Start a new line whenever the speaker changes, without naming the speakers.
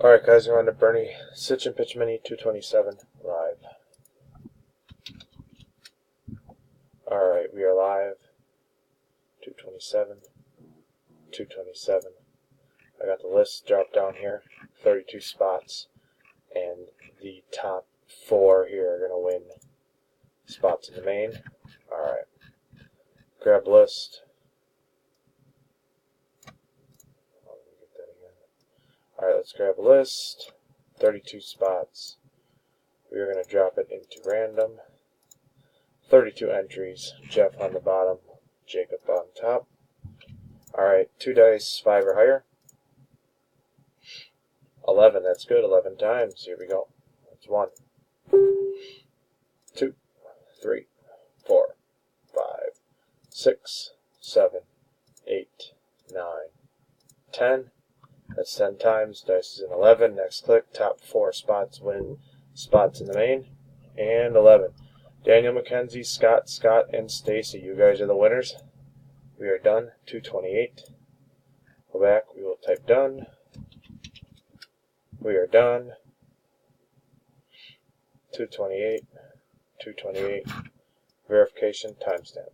Alright guys, we're on to Bernie Sitch and Pitch Mini 227 live. Alright, we are live. 227. 227. I got the list dropped down here. 32 spots. And the top 4 here are going to win spots in the main. Alright. Grab list. Alright, let's grab a list. 32 spots. We are going to drop it into random. 32 entries. Jeff on the bottom, Jacob on top. Alright, 2 dice, 5 or higher. 11, that's good, 11 times. Here we go. That's 1, 2, 3, 4, 5, 6, 7, 8, 9, 10. That's 10 times. Dice is an 11. Next click. Top 4 spots win spots in the main. And 11. Daniel McKenzie, Scott, and Stacy. You guys are the winners. We are done. 228. Go back. We will type done. We are done. 228. 228. Verification timestamp.